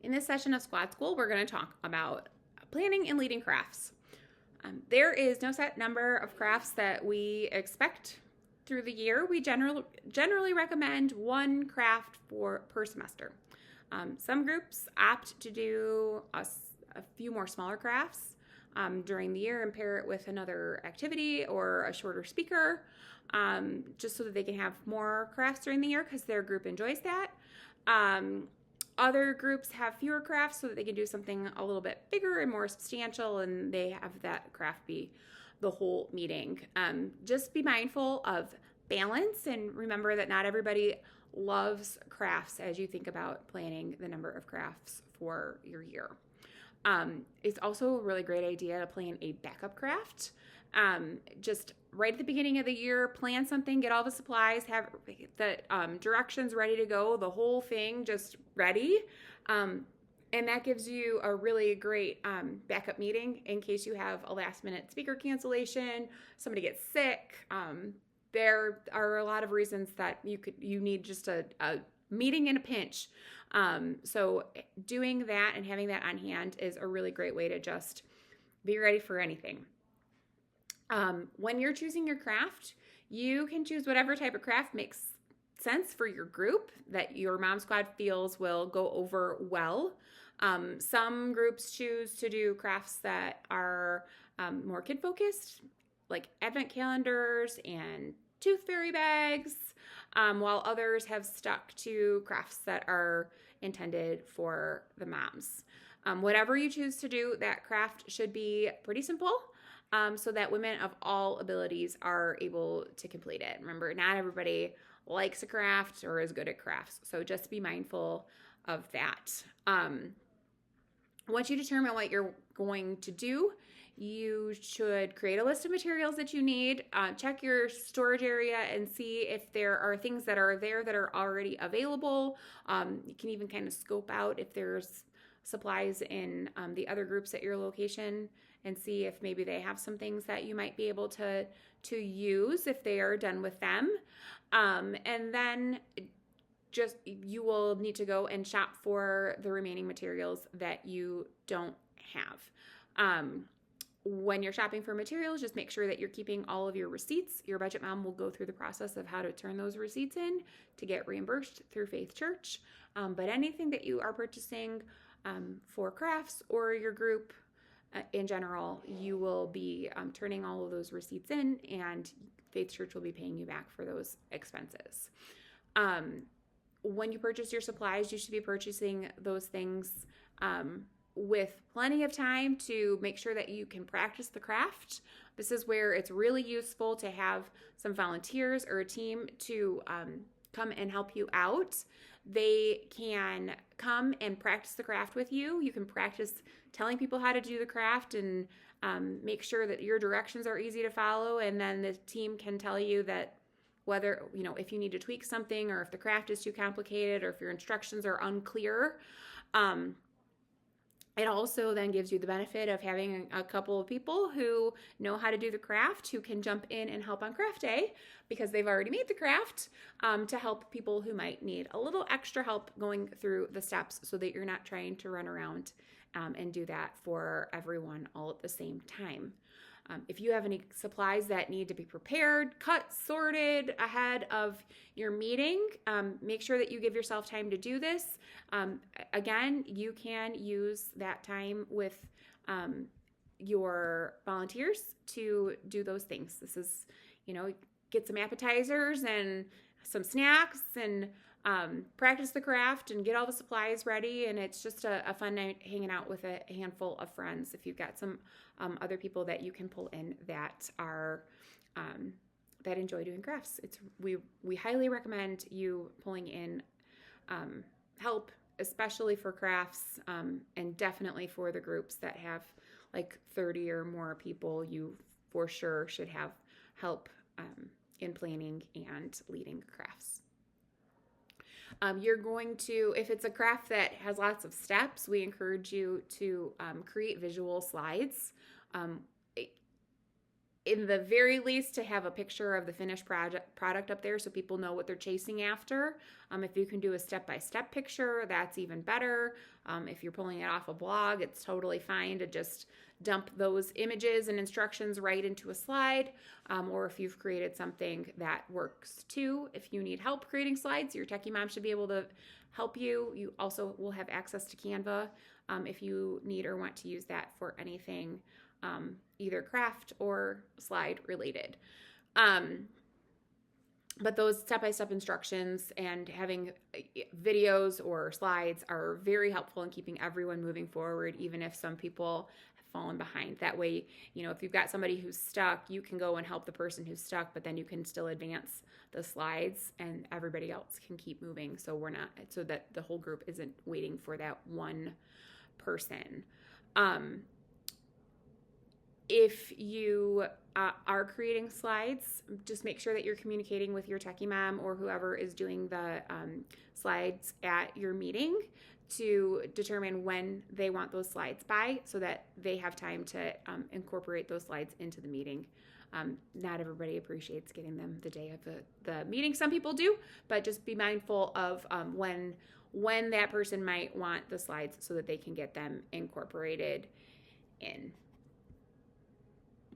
In this session of Squad School, we're going to talk about planning and leading crafts. There is no set number of crafts that we expect through the year. We generally recommend one craft per semester. Some groups opt to do a few more smaller crafts during the year and pair it with another activity or a shorter speaker, just so that they can have more crafts during the year because their group enjoys that. Other groups have fewer crafts so that they can do something a little bit bigger and more substantial, and they have that craft be the whole meeting. Just be mindful of balance and remember that not everybody loves crafts as you think about planning the number of crafts for your year. It's also a really great idea to plan a backup craft. Just right at the beginning of the year, plan something, get all the supplies, have the directions ready to go, the whole thing just ready. And that gives you a really great backup meeting in case you have a last minute speaker cancellation, somebody gets sick. There are a lot of reasons that you need just a meeting in a pinch. So doing that and having that on hand is a really great way to just be ready for anything. When you're choosing your craft, you can choose whatever type of craft makes sense for your group that your Mom Squad feels will go over well. Some groups choose to do crafts that are more kid focused, like advent calendars and tooth fairy bags, while others have stuck to crafts that are intended for the moms. Whatever you choose to do, that craft should be pretty simple. So that women of all abilities are able to complete it. Remember, not everybody likes a craft or is good at crafts, so just be mindful of that. Once you determine what you're going to do, you should create a list of materials that you need, check your storage area and see if there are things that are there that are already available. You can even kind of scope out if there's supplies in the other groups at your location and see if maybe they have some things that you might be able to use if they are done with them. And then you will need to go and shop for the remaining materials that you don't have. When you're shopping for materials, just make sure that you're keeping all of your receipts. Your budget mom will go through the process of how to turn those receipts in to get reimbursed through Faith Church. But anything that you are purchasing for crafts or your group in general, you will be turning all of those receipts in, and Faith Church will be paying you back for those expenses. When you purchase your supplies, you should be purchasing those things with plenty of time to make sure that you can practice the craft. This is where it's really useful to have some volunteers or a team to come and help you out. They can come and practice the craft with you. You can practice telling people how to do the craft and make sure that your directions are easy to follow. And then the team can tell you that whether, if you need to tweak something or if the craft is too complicated or if your instructions are unclear. It also then gives you the benefit of having a couple of people who know how to do the craft, who can jump in and help on craft day because they've already made the craft, to help people who might need a little extra help going through the steps so that you're not trying to run around and do that for everyone all at the same time. If you have any supplies that need to be prepared, cut, sorted ahead of your meeting, make sure that you give yourself time to do this. Again, you can use that time with your volunteers to do those things. This is, get some appetizers and some snacks and practice the craft and get all the supplies ready. And it's just a fun night hanging out with a handful of friends. If you've got some other people that you can pull in that are that enjoy doing crafts, we highly recommend you pulling in help, especially for crafts, and definitely for the groups that have like 30 or more people. You for sure should have help in planning and leading crafts. You're going to, if it's a craft that has lots of steps, we encourage you to create visual slides. in the very least, to have a picture of the finished product up there so people know what they're chasing after. If you can do a step-by-step picture, that's even better. If you're pulling it off a blog, it's totally fine to just dump those images and instructions right into a slide. Or if you've created something that works too. If you need help creating slides, your Techie Mom should be able to help you. You also will have access to Canva if you need or want to use that for anything either craft or slide related. But those step-by-step instructions and having videos or slides are very helpful in keeping everyone moving forward, even if some people have fallen behind. That way, if you've got somebody who's stuck, you can go and help the person who's stuck, but then you can still advance the slides and everybody else can keep moving. So that the whole group isn't waiting for that one person. If you are creating slides, just make sure that you're communicating with your Techie Mom or whoever is doing the slides at your meeting to determine when they want those slides by so that they have time to incorporate those slides into the meeting. Not everybody appreciates getting them the day of the meeting. Some people do, but just be mindful of when that person might want the slides so that they can get them incorporated in.